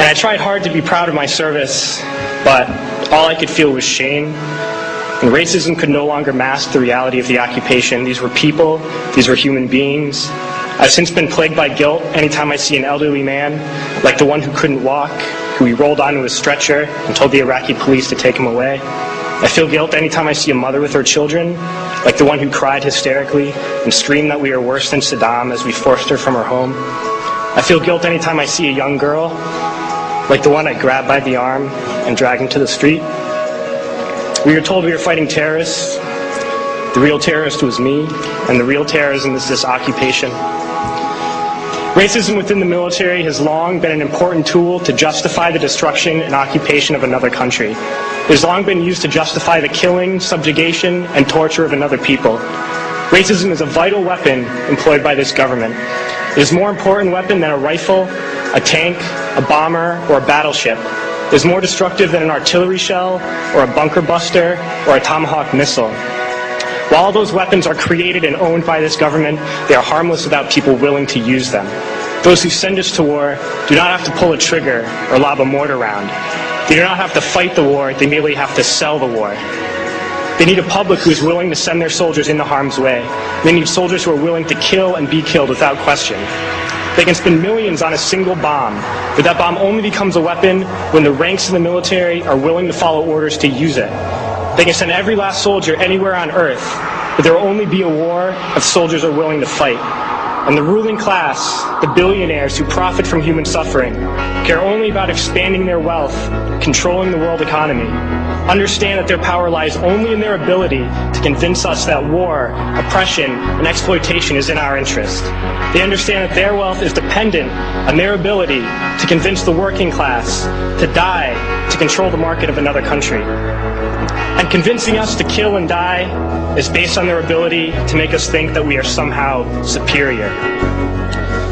And I tried hard to be proud of my service, but all I could feel was shame. And racism could no longer mask the reality of the occupation. These were people, these were human beings. I've since been plagued by guilt anytime I see an elderly man, like the one who couldn't walk, who we rolled onto a stretcher and told the Iraqi police to take him away. I feel guilt anytime I see a mother with her children, like the one who cried hysterically and screamed that we are worse than Saddam as we forced her from her home. I feel guilt anytime I see a young girl, like the one I grabbed by the arm and dragged into the street. We were told we were fighting terrorists. The real terrorist was me, and the real terrorism is this occupation. Racism within the military has long been an important tool to justify the destruction and occupation of another country. It has long been used to justify the killing, subjugation, and torture of another people. Racism is a vital weapon employed by this government. It is a more important weapon than a rifle, a tank, a bomber, or a battleship. It is more destructive than an artillery shell, or a bunker buster, or a Tomahawk missile. While all those weapons are created and owned by this government, they are harmless without people willing to use them. Those who send us to war do not have to pull a trigger or lob a mortar round. They do not have to fight the war, they merely have to sell the war. They need a public who is willing to send their soldiers into harm's way. They need soldiers who are willing to kill and be killed without question. They can spend millions on a single bomb, but that bomb only becomes a weapon when the ranks in the military are willing to follow orders to use it. They can send every last soldier anywhere on earth, but there will only be a war if soldiers are willing to fight. And the ruling class, the billionaires who profit from human suffering, care only about expanding their wealth, controlling the world economy. Understand that their power lies only in their ability to convince us that war, oppression, and exploitation is in our interest. They understand that their wealth is dependent on their ability to convince the working class to die to control the market of another country. And convincing us to kill and die is based on their ability to make us think that we are somehow superior.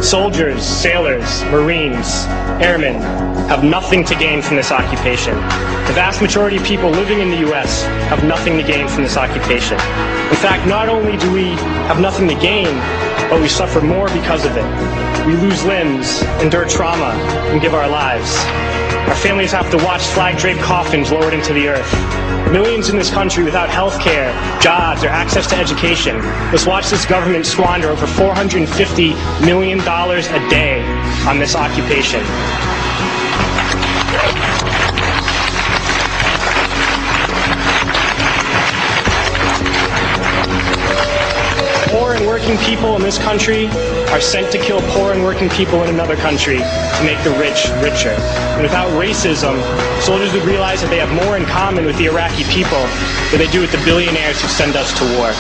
Soldiers, sailors, Marines, airmen have nothing to gain from this occupation. The vast majority of people living in the U.S. have nothing to gain from this occupation. In fact, not only do we have nothing to gain, but we suffer more because of it. We lose limbs, endure trauma, and give our lives. Our families have to watch flag-draped coffins lowered into the earth. Millions in this country without health care, jobs, or access to education must watch this government squander over $450 million a day on this occupation. Poor and working people in this country are sent to kill poor and working people in another country to make the rich richer. And without racism, soldiers would realize that they have more in common with the Iraqi people than they do with the billionaires who send us to war.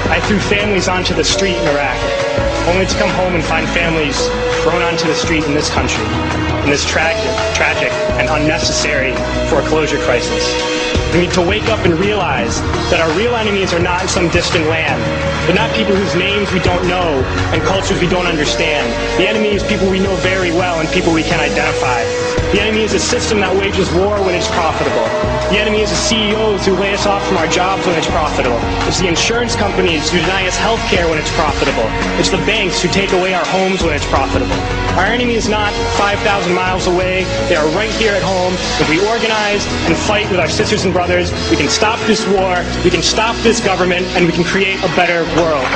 I threw families onto the street in Iraq, only to come home and find families thrown onto the street in this country, in this tragic and unnecessary foreclosure crisis. We need to wake up and realize that our real enemies are not in some distant land. They're not people whose names we don't know and cultures we don't understand. The enemy is people we know very well and people we can identify. The enemy is a system that wages war when it's profitable. The enemy is the CEOs who lay us off from our jobs when it's profitable. It's the insurance companies who deny us health care when it's profitable. It's the banks who take away our homes when it's profitable. Our enemy is not 5,000 miles away. They are right here at home. If we organize and fight with our sisters and brothers, we can stop this war, we can stop this government, and we can create a better world.